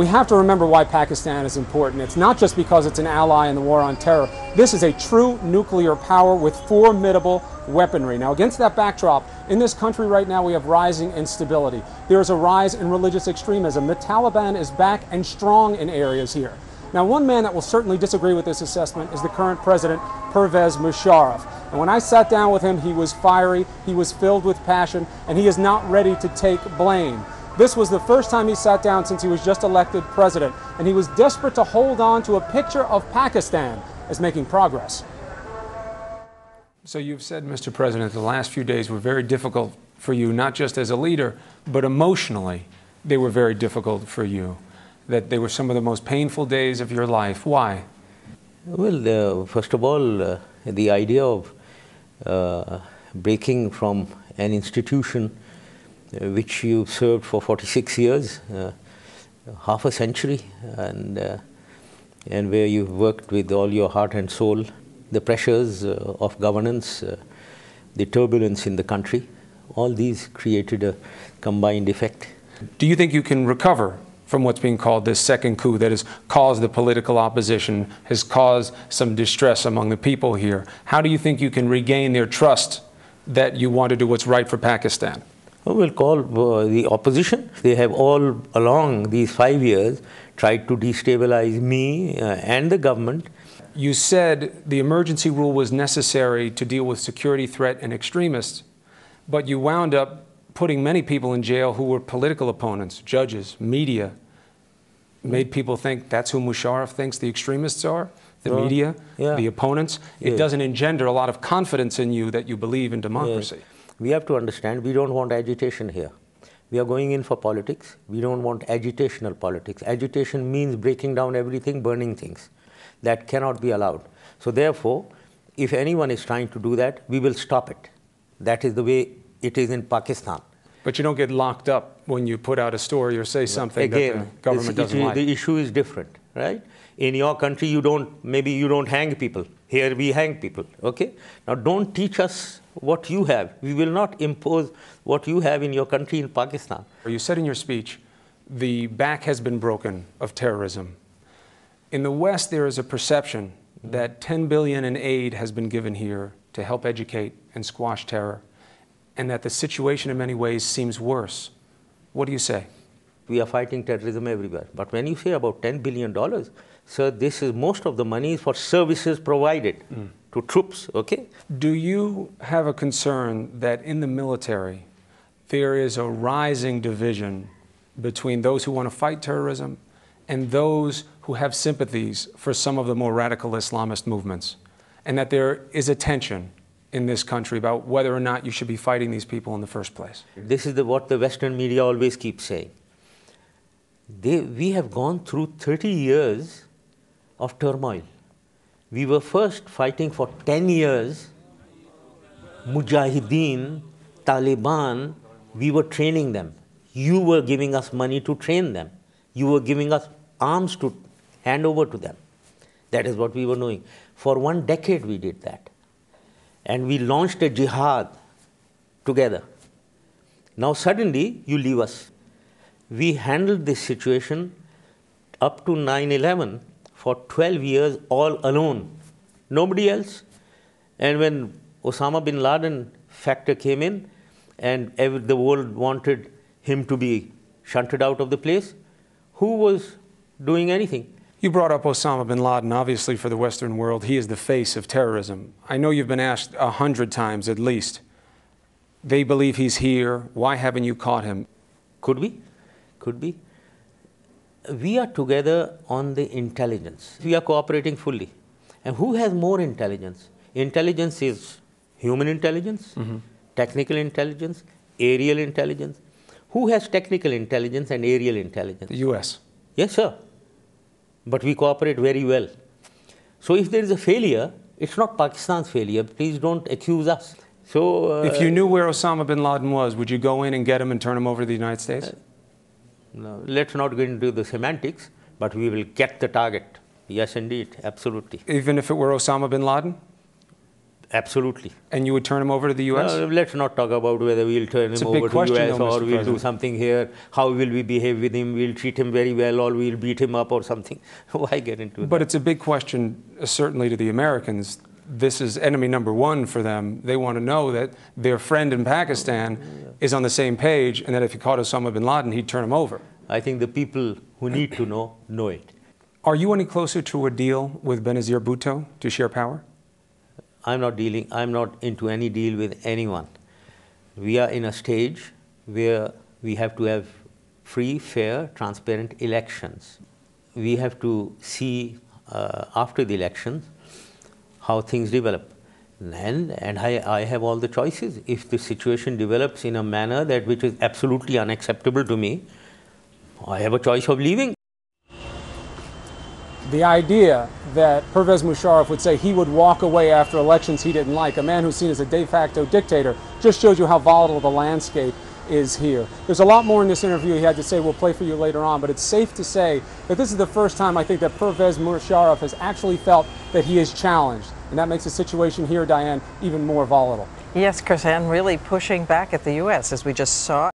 We have to remember why Pakistan is important. It's not just because it's an ally in the war on terror. This is a true nuclear power with formidable weaponry. Now, against that backdrop, in this country right now we have rising instability. There is a rise in religious extremism. The Taliban is back and strong in areas here. Now, one man that will certainly disagree with this assessment is the current president, Pervez Musharraf. And when I sat down with him, he was fiery, he was filled with passion, and he is not ready to take blame. This was the first time he sat down since he was just elected president, and he was desperate to hold on to a picture of Pakistan as making progress. So you've said, Mr. President, the last few days were very difficult for you, not just as a leader, but emotionally they were very difficult for you, that they were some of the most painful days of your life. Why? Well, first of all, the idea of breaking from an institution which you served for 46 years, half a century, and where you've worked with all your heart and soul, the pressures of governance, the turbulence in the country, all these created a combined effect. Do you think you can recover from what's being called this second coup that has caused the political opposition, has caused some distress among the people here? How do you think you can regain their trust that you want to do what's right for Pakistan? Well, we'll call the opposition. They have all along these 5 years tried to destabilize me and the government. You said the emergency rule was necessary to deal with security threat and extremists, but you wound up putting many people in jail who were political opponents, judges, media, made people think that's who Musharraf thinks the extremists are, the media, the opponents. It doesn't engender a lot of confidence in you that you believe in democracy. We have to understand, we don't want agitation here. We are going in for politics. We don't want agitational politics. Agitation means breaking down everything, burning things. That cannot be allowed. So therefore, if anyone is trying to do that, we will stop it. That is the way it is in Pakistan. But you don't get locked up when you put out a story or say something that the government doesn't like. The issue is different, right? In your country, maybe you don't hang people. Here we hang people, okay? Now don't teach us what you have. We will not impose what you have in your country in Pakistan. You said in your speech, the back has been broken of terrorism. In the West, there is a perception that $10 billion in aid has been given here to help educate and squash terror, and that the situation in many ways seems worse. What do you say? We are fighting terrorism everywhere. But when you say about $10 billion, sir, this is most of the money for services provided to troops, okay? Do you have a concern that in the military there is a rising division between those who want to fight terrorism and those who have sympathies for some of the more radical Islamist movements, and that there is a tension in this country about whether or not you should be fighting these people in the first place? This is what the Western media always keeps saying. We have gone through 30 years of turmoil. We were first fighting for 10 years, Mujahideen, Taliban, we were training them. You were giving us money to train them. You were giving us arms to hand over to them. That is what we were doing. For 1 decade we did that. And we launched a jihad together. Now suddenly you leave us. We handled this situation up to 9/11 for 12 years all alone. Nobody else. And when Osama bin Laden factor came in and the world wanted him to be shunted out of the place, who was doing anything? You brought up Osama bin Laden, obviously for the Western world. He is the face of terrorism. I know you've been asked 100 times at least. They believe he's here. Why haven't you caught him? Could be. Could be. We are together on the intelligence. We are cooperating fully. And who has more intelligence? Intelligence is human intelligence, technical intelligence, aerial intelligence. Who has technical intelligence and aerial intelligence? The U.S. Yes, sir. But we cooperate very well. So if there is a failure, it's not Pakistan's failure. Please don't accuse us. So, if you knew where Osama bin Laden was, would you go in and get him and turn him over to the United States? No, let's not go into the semantics, but we will get the target. Yes, indeed, absolutely. Even if it were Osama bin Laden? Absolutely. And you would turn him over to the U.S.? Let's not talk about whether we'll turn him over to the US or we'll do something here. How will we behave with him? We'll treat him very well or we'll beat him up or something. Why get into that? But it's a big question, certainly to the Americans. This is enemy number one for them. They want to know that their friend in Pakistan is on the same page and that if he caught Osama bin Laden, he'd turn him over. I think the people who need to know it. Are you any closer to a deal with Benazir Bhutto to share power? I'm not into any deal with anyone. We are in a stage where we have to have free, fair, transparent elections. We have to see after the elections how things develop. And I have all the choices. If the situation develops in a manner which is absolutely unacceptable to me, I have a choice of leaving. The idea that Pervez Musharraf would say he would walk away after elections he didn't like, a man who's seen as a de facto dictator, just shows you how volatile the landscape is here. There's a lot more in this interview he had to say we'll play for you later on, but it's safe to say that this is the first time I think that Pervez Musharraf has actually felt that he is challenged. And that makes the situation here, Diane, even more volatile. Yes, Chris, and really pushing back at the U.S., as we just saw.